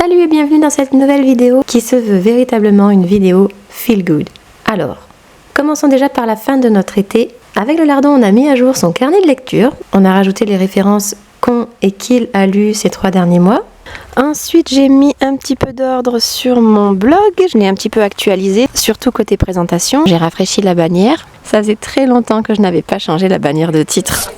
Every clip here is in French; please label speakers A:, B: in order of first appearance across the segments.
A: Salut et bienvenue dans cette nouvelle vidéo qui se veut véritablement une vidéo feel good. Alors, commençons déjà par la fin de notre été. Avec le lardon, on a mis à jour son carnet de lecture. On a rajouté les références qu'on et qu'il a lu ces 3 derniers mois. Ensuite, j'ai mis un petit peu d'ordre sur mon blog. Je l'ai un petit peu actualisé, surtout côté présentation. J'ai rafraîchi la bannière. Ça faisait très longtemps que je n'avais pas changé la bannière de titre.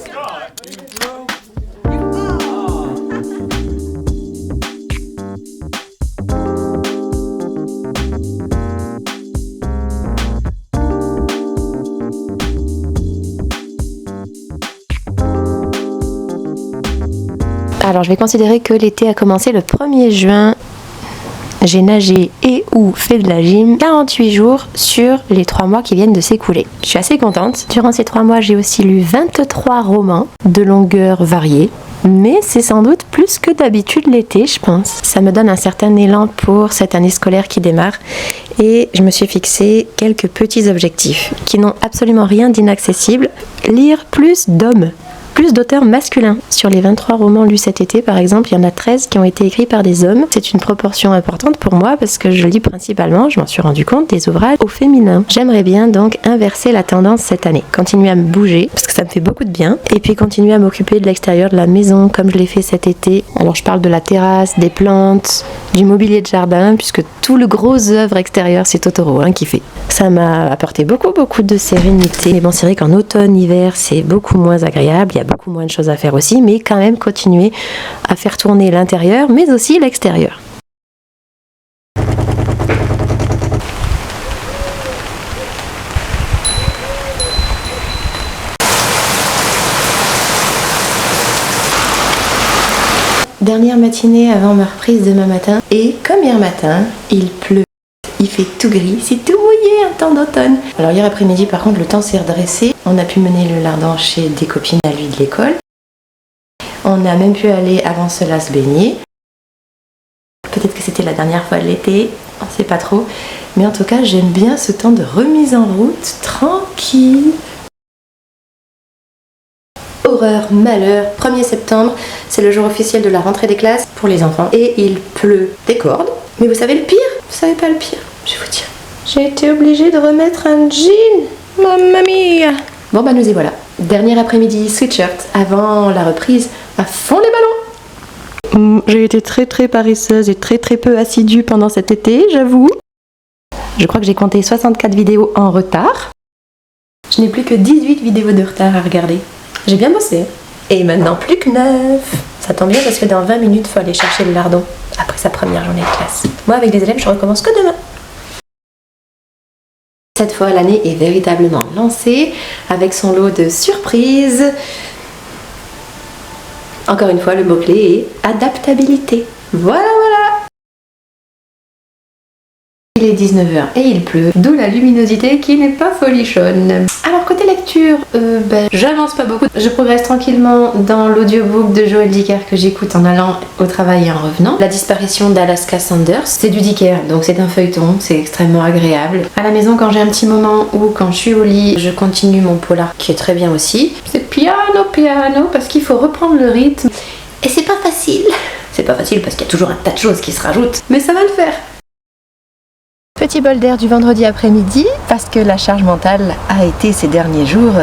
A: Alors je vais considérer que l'été a commencé le 1er juin. J'ai nagé et ou fait de la gym 48 jours sur les 3 mois qui viennent de s'écouler. Je suis assez contente. Durant ces 3 mois, j'ai aussi lu 23 romans de longueur variée. Mais c'est sans doute plus que d'habitude l'été, je pense. Ça me donne un certain élan pour cette année scolaire qui démarre. Et je me suis fixé quelques petits objectifs qui n'ont absolument rien d'inaccessible. Lire plus d'hommes. Plus d'auteurs masculins. Sur les 23 romans lus cet été, par exemple, il y en a 13 qui ont été écrits par des hommes. C'est une proportion importante pour moi parce que je lis principalement, je m'en suis rendu compte, des ouvrages au féminin. J'aimerais bien donc inverser la tendance cette année. Continuer à me bouger parce que ça me fait beaucoup de bien. Et puis continuer à m'occuper de l'extérieur de la maison comme je l'ai fait cet été. Alors je parle de la terrasse, des plantes, du mobilier de jardin puisque tout le gros œuvre extérieur c'est Totoro qui fait. Ça m'a apporté beaucoup de sérénité. Mais bon, c'est vrai qu'en automne, hiver, c'est beaucoup moins agréable. Il y a beaucoup moins de choses à faire aussi, mais quand même continuer à faire tourner l'intérieur, mais aussi l'extérieur. Dernière matinée avant ma reprise demain matin, et comme hier matin, il pleut. Il fait tout gris, c'est tout mouillé, un temps d'automne. Alors hier après-midi, par contre, le temps s'est redressé. On a pu mener le lardon chez des copines à lui de l'école. On a même pu aller avant cela se baigner. Peut-être que c'était la dernière fois de l'été, on ne sait pas trop. Mais en tout cas, j'aime bien ce temps de remise en route, tranquille. Horreur, malheur, 1er septembre, c'est le jour officiel de la rentrée des classes pour les enfants. Et il pleut des cordes. Mais vous savez le pire? Vous savez pas le pire? Je vais vous dire. J'ai été obligée de remettre un jean. Mamma mia! Bon bah nous y voilà. Dernier après-midi sweatshirt avant la reprise à fond les ballons. J'ai été très paresseuse et très peu assidue pendant cet été, j'avoue. Je crois que j'ai compté 64 vidéos en retard. Je n'ai plus que 18 vidéos de retard à regarder. J'ai bien bossé. Et maintenant plus que 9. Ça tombe bien parce que dans 20 minutes, il faut aller chercher le lardon après sa première journée de classe. Moi, avec les élèves, je recommence que demain. Cette fois, l'année est véritablement lancée avec son lot de surprises. Encore une fois, le mot-clé est adaptabilité. Voilà. Il est 19h et il pleut, d'où la luminosité qui n'est pas folichonne. Alors côté lecture, j'avance pas beaucoup. Je progresse tranquillement dans l'audiobook de Joël Dicker que j'écoute en allant au travail et en revenant. La disparition d'Alaska Sanders, c'est du Dicker, donc c'est un feuilleton, c'est extrêmement agréable. À la maison, quand j'ai un petit moment ou quand je suis au lit, je continue mon polar qui est très bien aussi. C'est piano parce qu'il faut reprendre le rythme. Et c'est pas facile. C'est pas facile parce qu'il y a toujours un tas de choses qui se rajoutent, mais ça va le faire. Petit bol d'air du vendredi après-midi, parce que la charge mentale a été ces derniers jours...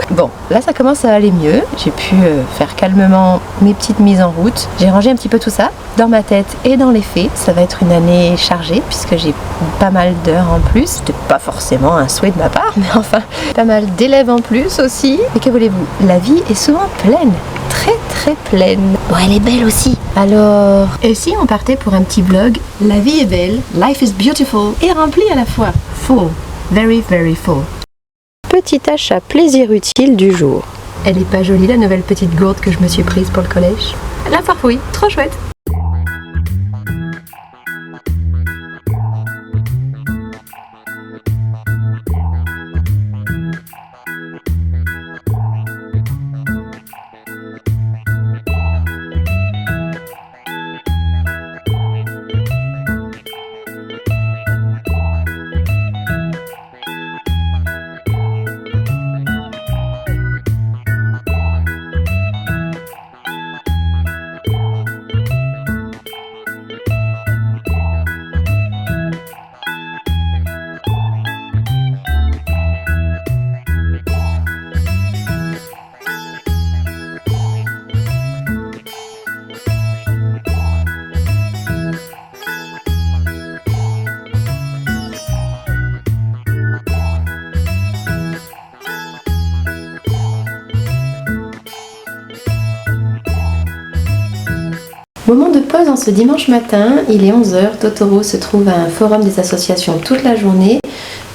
A: Bon, là ça commence à aller mieux. J'ai pu faire calmement mes petites mises en route. J'ai rangé un petit peu tout ça, dans ma tête et dans les faits. Ça va être une année chargée, puisque j'ai pas mal d'heures en plus. C'était pas forcément un souhait de ma part, mais enfin, pas mal d'élèves en plus aussi. Et que voulez-vous, la vie est souvent pleine. Très pleine. Bon, elle est belle aussi. Alors, et si on partait pour un petit vlog? La vie est belle, life is beautiful et remplie à la fois. Full, very full. Petit achat plaisir utile du jour. Elle est pas jolie la nouvelle petite gourde que je me suis prise pour le collège? La farfouille, trop chouette. Moment de pause en ce dimanche matin, il est 11h, Totoro se trouve à un forum des associations toute la journée.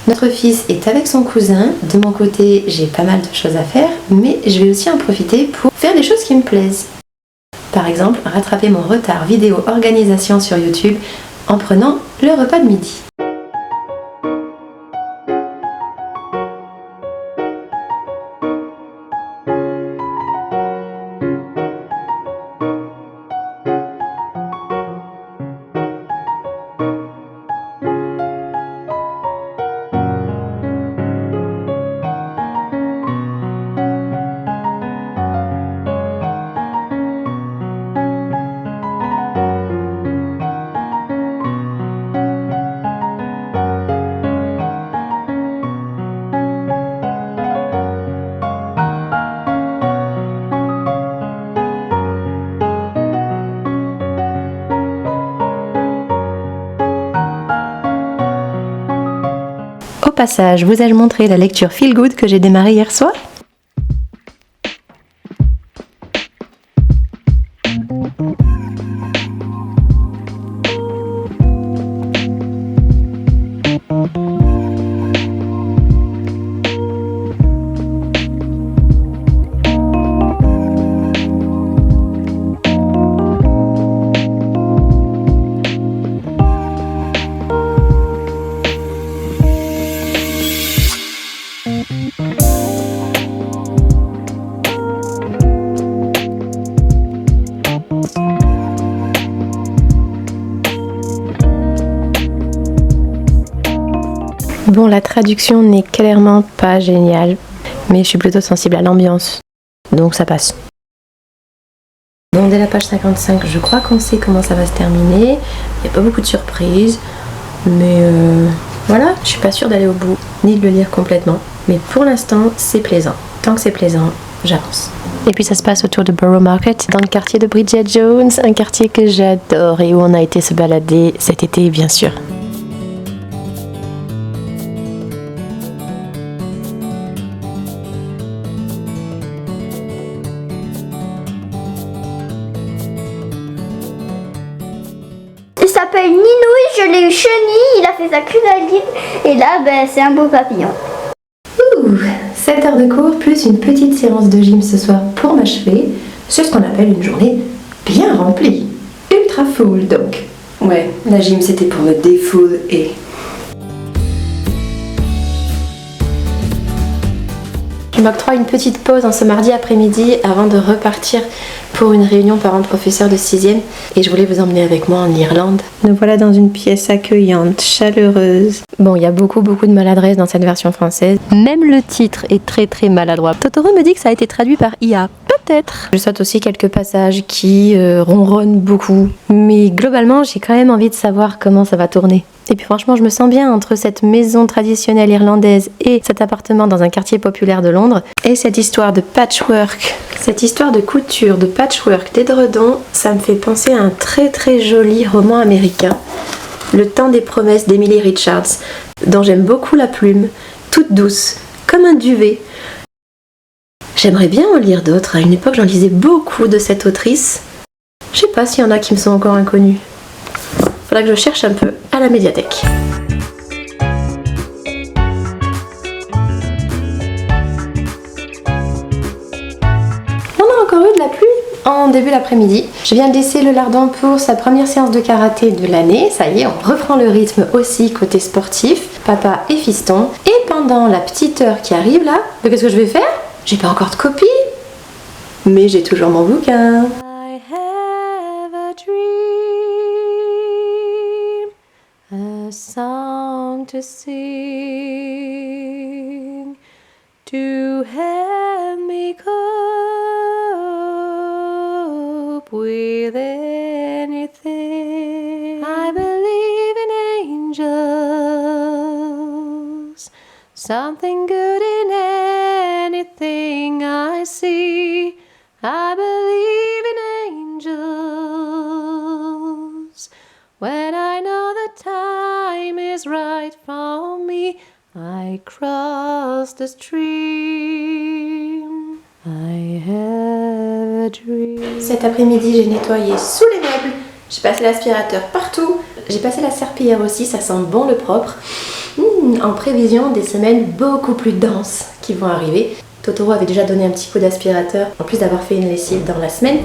A: Notre fils est avec son cousin. De mon côté, j'ai pas mal de choses à faire, mais je vais aussi en profiter pour faire des choses qui me plaisent. Par exemple, rattraper mon retard vidéo organisation sur YouTube en prenant le repas de midi. Au passage, vous ai-je montré la lecture Feel Good que j'ai démarrée hier soir ? Bon, la traduction n'est clairement pas géniale, mais je suis plutôt sensible à l'ambiance, donc ça passe. Bon, dès la page 55, je crois qu'on sait comment ça va se terminer. Il n'y a pas beaucoup de surprises, mais voilà, je suis pas sûre d'aller au bout, ni de le lire complètement. Mais pour l'instant, c'est plaisant. Tant que c'est plaisant, j'avance. Et puis ça se passe autour de Borough Market, dans le quartier de Bridget Jones, un quartier que j'adore et où on a été se balader cet été, bien sûr.
B: Il s'appelle Ninouille, je l'ai eu chenille, il a fait sa chrysalide et là c'est un beau papillon.
A: 7 heures de cours plus une petite séance de gym ce soir pour m'achever. C'est ce qu'on appelle une journée bien remplie. Ultra full donc. Ouais, la gym c'était pour me défoule et... Je m'octroie une petite pause en ce mardi après-midi avant de repartir pour une réunion parents-professeurs de 6e et je voulais vous emmener avec moi en Irlande. Nous voilà dans une pièce accueillante, chaleureuse. Bon, il y a beaucoup de maladresse dans cette version française. Même le titre est très maladroit. Totoro me dit que ça a été traduit par IA. Peut-être. Je saute aussi quelques passages qui ronronnent beaucoup. Mais globalement, j'ai quand même envie de savoir comment ça va tourner. Et puis franchement, je me sens bien entre cette maison traditionnelle irlandaise et cet appartement dans un quartier populaire de Londres. Et cette histoire de patchwork, cette histoire de couture, de patchwork, d'édredons, ça me fait penser à un très joli roman américain. Le temps des promesses d'Emily Richards, dont j'aime beaucoup la plume, toute douce, comme un duvet. J'aimerais bien en lire d'autres. À une époque, j'en lisais beaucoup de cette autrice. Je sais pas s'il y en a qui me sont encore inconnus. Faudra que je cherche un peu à la médiathèque. On a encore eu de la pluie en début d'après-midi. Je viens de laisser le lardon pour sa première séance de karaté de l'année. Ça y est, on reprend le rythme aussi côté sportif, papa et fiston. Et pendant la petite heure qui arrive là, qu'est-ce que je vais faire ? J'ai pas encore de copie, mais j'ai toujours mon bouquin. I have a dream, a song to sing, to help me cope with anything. I believe in angels, something good in anything I see. I believe in angels. When I know the time is right for me, I cross the stream. I have a dream. Cet après-midi, j'ai nettoyé sous les meubles J'ai passé l'aspirateur partout. J'ai passé la serpillière aussi, ça sent bon le propre. En prévision des semaines beaucoup plus denses qui vont arriver. Totoro avait déjà donné un petit coup d'aspirateur, en plus d'avoir fait une lessive dans la semaine.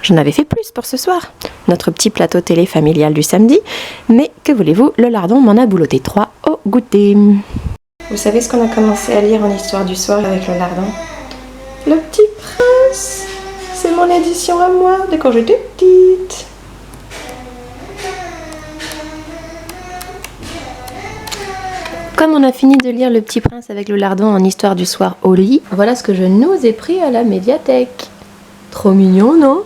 A: J'en avais fait plus pour ce soir, notre petit plateau télé familial du samedi, mais que voulez-vous, le lardon m'en a bouloté 3 au goûter. Vous savez ce qu'on a commencé à lire en histoire du soir avec le lardon? Le Petit Prince. C'est mon édition à moi de quand j'étais petite. Comme on a fini de lire Le Petit Prince avec le lardon en histoire du soir au lit, voilà ce que je nous ai pris à la médiathèque. Trop mignon, non?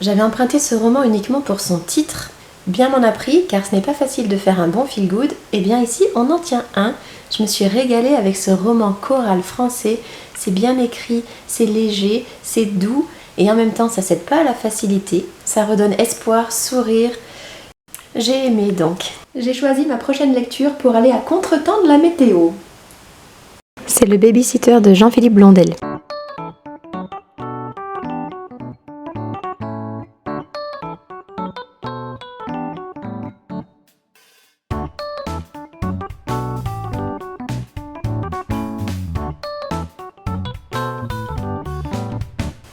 A: J'avais emprunté ce roman uniquement pour son titre. Bien m'en a pris, car ce n'est pas facile de faire un bon feel-good. Et bien ici, on en tient un. Je me suis régalée avec ce roman choral français. C'est bien écrit, c'est léger, c'est doux. Et en même temps, ça cède pas à la facilité. Ça redonne espoir, sourire. J'ai aimé donc. J'ai choisi ma prochaine lecture pour aller à contretemps de la météo. C'est Le Baby-sitter de Jean-Philippe Blondel.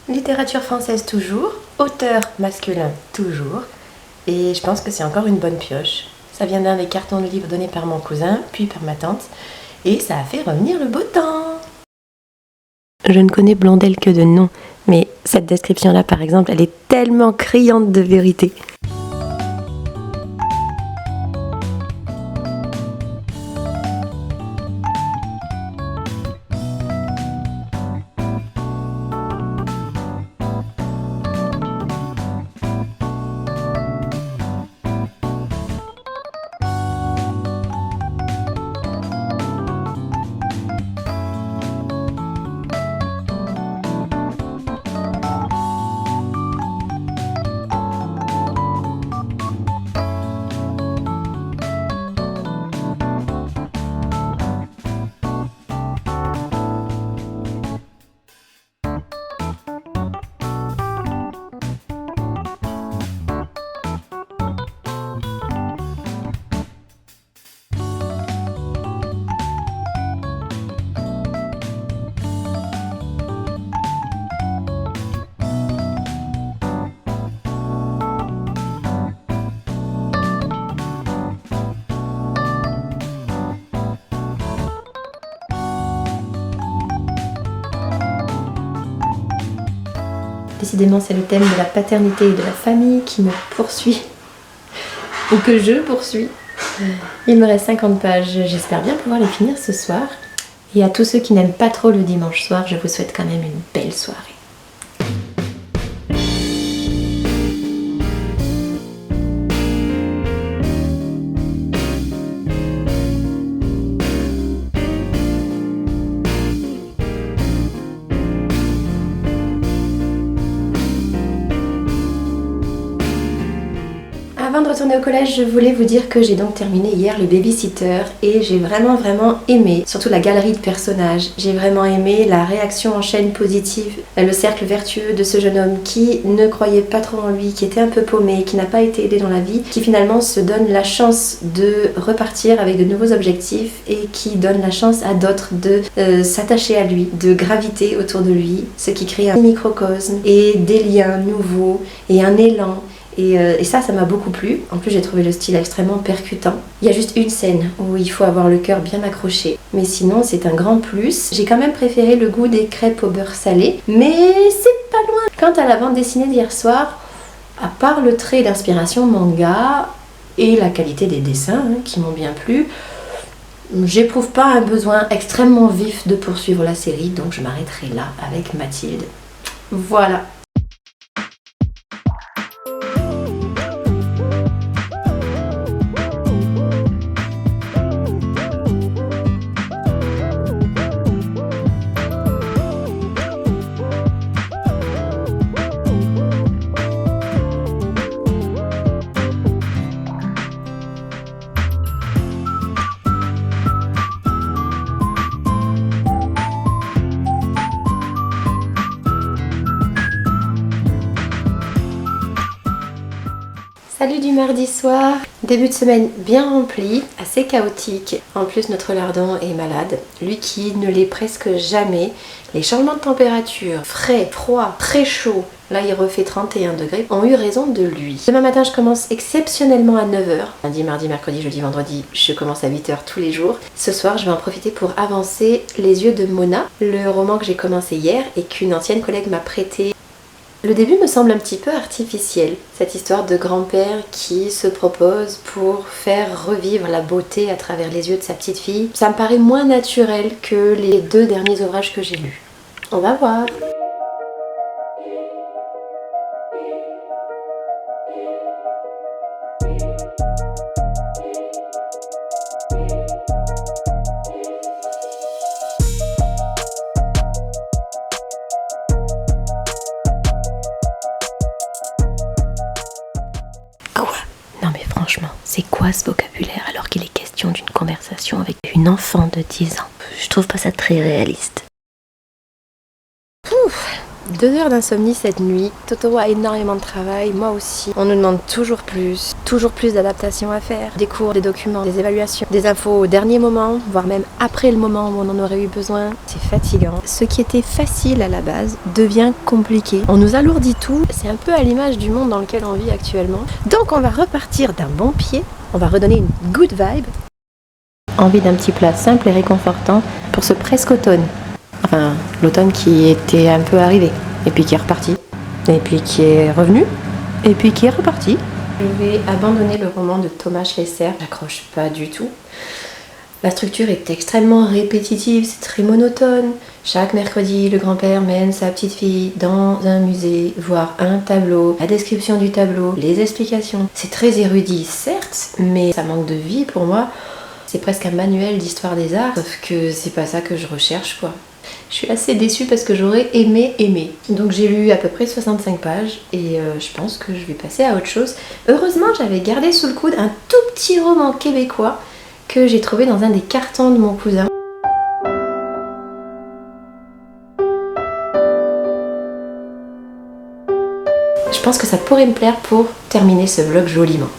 A: Littérature française toujours, auteur masculin toujours, et je pense que c'est encore une bonne pioche. Ça vient d'un des cartons de livres donnés par mon cousin, puis par ma tante, et ça a fait revenir le beau temps. Je ne connais Blondel que de nom, mais cette description-là par exemple, elle est tellement criante de vérité. décidément c'est le thème de la paternité et de la famille qui me poursuit, ou que je poursuis. Il me reste 50 pages, j'espère bien pouvoir les finir ce soir. Et à tous ceux qui n'aiment pas trop le dimanche soir, je vous souhaite quand même une belle soirée. Avant de retourner au collège, je voulais vous dire que j'ai donc terminé hier le babysitter et j'ai vraiment aimé, surtout la galerie de personnages. J'ai vraiment aimé la réaction en chaîne positive, le cercle vertueux de ce jeune homme qui ne croyait pas trop en lui, qui était un peu paumé, qui n'a pas été aidé dans la vie, qui finalement se donne la chance de repartir avec de nouveaux objectifs et qui donne la chance à d'autres de s'attacher à lui, de graviter autour de lui, ce qui crée un microcosme et des liens nouveaux et un élan. Et ça m'a beaucoup plu. En plus, j'ai trouvé le style extrêmement percutant. Il y a juste une scène où il faut avoir le cœur bien accroché. Mais sinon, c'est un grand plus. J'ai quand même préféré le goût des crêpes au beurre salé. Mais c'est pas loin. Quant à la bande dessinée d'hier soir, à part le trait d'inspiration manga et la qualité des dessins qui m'ont bien plu, j'éprouve pas un besoin extrêmement vif de poursuivre la série. Donc je m'arrêterai là avec Mathilde. Voilà. Salut du mardi soir, début de semaine bien rempli, assez chaotique. En plus notre lardon est malade, lui qui ne l'est presque jamais. Les changements de température, frais, froid, très chaud, là il refait 31 degrés, ont eu raison de lui. Demain matin je commence exceptionnellement à 9h. Lundi, mardi, mercredi, jeudi, vendredi, je commence à 8h tous les jours. Ce soir je vais en profiter pour avancer Les yeux de Mona, le roman que j'ai commencé hier et qu'une ancienne collègue m'a prêté. Le début me semble un petit peu artificiel, cette histoire de grand-père qui se propose pour faire revivre la beauté à travers les yeux de sa petite fille. Ça me paraît moins naturel que les 2 derniers ouvrages que j'ai lus. On va voir. Non mais franchement, c'est quoi ce vocabulaire alors qu'il est question d'une conversation avec une enfant de 10 ans? Je trouve pas ça très réaliste. 2 heures d'insomnie cette nuit. Totoro a énormément de travail, moi aussi. On nous demande toujours plus d'adaptations à faire. Des cours, des documents, des évaluations, des infos au dernier moment, voire même après le moment où on en aurait eu besoin. C'est fatigant. Ce qui était facile à la base devient compliqué. On nous alourdit tout. C'est un peu à l'image du monde dans lequel on vit actuellement. Donc on va repartir d'un bon pied. On va redonner une good vibe. Envie d'un petit plat simple et réconfortant pour ce presque automne. Enfin, l'automne qui était un peu arrivé, et puis qui est reparti, et puis qui est revenu, et puis qui est reparti. Je vais abandonner le roman de Thomas Schlesser, j'accroche pas du tout. La structure est extrêmement répétitive, c'est très monotone. Chaque mercredi, le grand-père mène sa petite fille dans un musée, voir un tableau, la description du tableau, les explications. C'est très érudit, certes, mais ça manque de vie pour moi. C'est presque un manuel d'histoire des arts, sauf que c'est pas ça que je recherche, quoi. Je suis assez déçue parce que j'aurais aimé. Donc j'ai lu à peu près 65 pages et je pense que je vais passer à autre chose. Heureusement, j'avais gardé sous le coude un tout petit roman québécois que j'ai trouvé dans un des cartons de mon cousin. Je pense que ça pourrait me plaire pour terminer ce vlog joliment.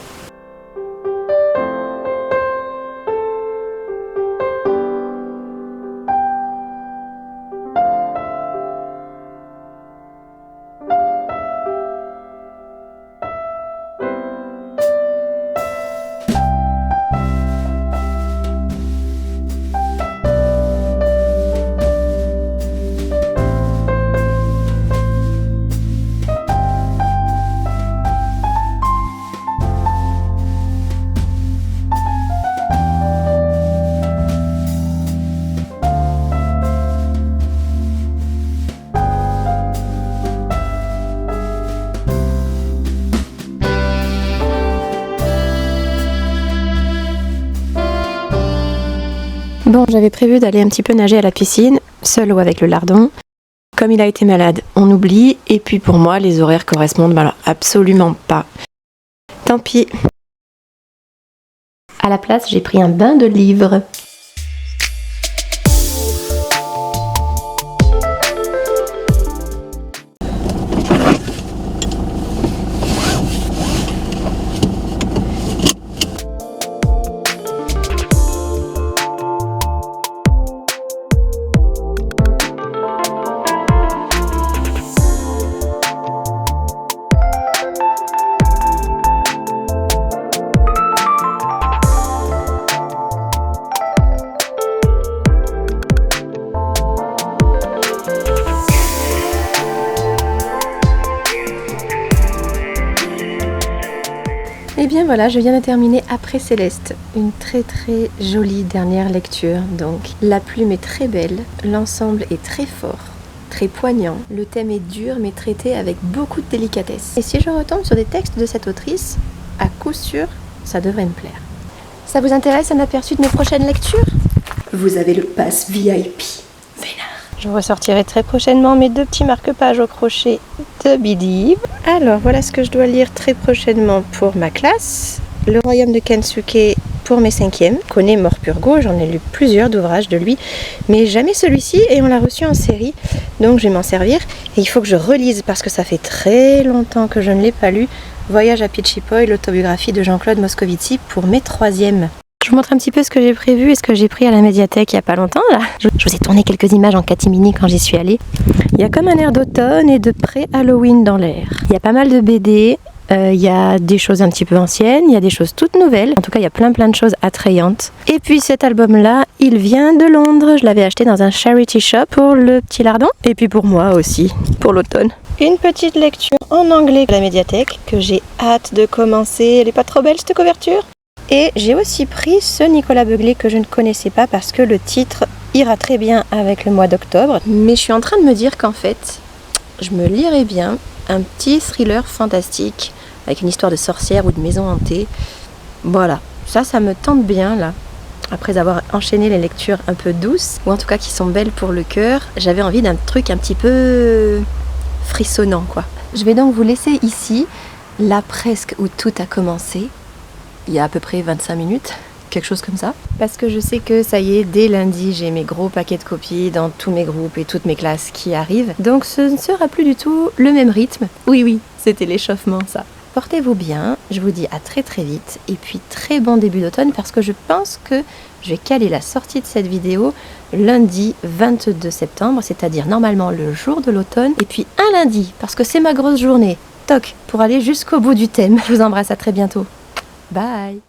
A: Bon, j'avais prévu d'aller un petit peu nager à la piscine, seul ou avec le lardon. Comme il a été malade, on oublie. Et puis pour moi, les horaires correspondent alors absolument pas. Tant pis. À la place, j'ai pris un bain de livres. Et bien voilà, je viens de terminer Après Céleste, une très jolie dernière lecture. Donc la plume est très belle, l'ensemble est très fort, très poignant, le thème est dur mais traité avec beaucoup de délicatesse. Et si je retombe sur des textes de cette autrice, à coup sûr, ça devrait me plaire. Ça vous intéresse un aperçu de mes prochaines lectures? Vous avez le pass VIP. Vénard. Je ressortirai très prochainement mes 2 petits marque-pages au crochet de Believe. Alors voilà ce que je dois lire très prochainement pour ma classe. Le royaume de Kensuke pour mes 5e. Je connais Morpurgo, j'en ai lu plusieurs d'ouvrages de lui, mais jamais celui-ci et on l'a reçu en série, donc je vais m'en servir. Et il faut que je relise parce que ça fait très longtemps que je ne l'ai pas lu. Voyage à Pichipoy, l'autobiographie de Jean-Claude Moscovici pour mes 3e. Je vous montre un petit peu ce que j'ai prévu et ce que j'ai pris à la médiathèque il n'y a pas longtemps là. Je vous ai tourné quelques images en catimini quand j'y suis allée. Il y a comme un air d'automne et de pré-Halloween dans l'air. Il y a pas mal de BD, il y a des choses un petit peu anciennes, il y a des choses toutes nouvelles. En tout cas, il y a plein de choses attrayantes. Et puis cet album-là, il vient de Londres. Je l'avais acheté dans un charity shop pour le petit lardon. Et puis pour moi aussi, pour l'automne. Une petite lecture en anglais à la médiathèque que j'ai hâte de commencer. Elle est pas trop belle cette couverture? Et j'ai aussi pris ce Nicolas Beuglet que je ne connaissais pas parce que le titre ira très bien avec le mois d'octobre. Mais je suis en train de me dire qu'en fait, je me lirais bien un petit thriller fantastique avec une histoire de sorcière ou de maison hantée. Voilà, ça me tente bien là. Après avoir enchaîné les lectures un peu douces, ou en tout cas qui sont belles pour le cœur, j'avais envie d'un truc un petit peu frissonnant quoi. Je vais donc vous laisser ici, là presque où tout a commencé. Il y a à peu près 25 minutes, quelque chose comme ça. Parce que je sais que ça y est, dès lundi, j'ai mes gros paquets de copies dans tous mes groupes et toutes mes classes qui arrivent. Donc ce ne sera plus du tout le même rythme. Oui, c'était l'échauffement ça. Portez-vous bien, je vous dis à très vite et puis très bon début d'automne parce que je pense que je vais caler la sortie de cette vidéo lundi 22 septembre, c'est-à-dire normalement le jour de l'automne et puis un lundi parce que c'est ma grosse journée. Toc, pour aller jusqu'au bout du thème. Je vous embrasse, à très bientôt. Bye!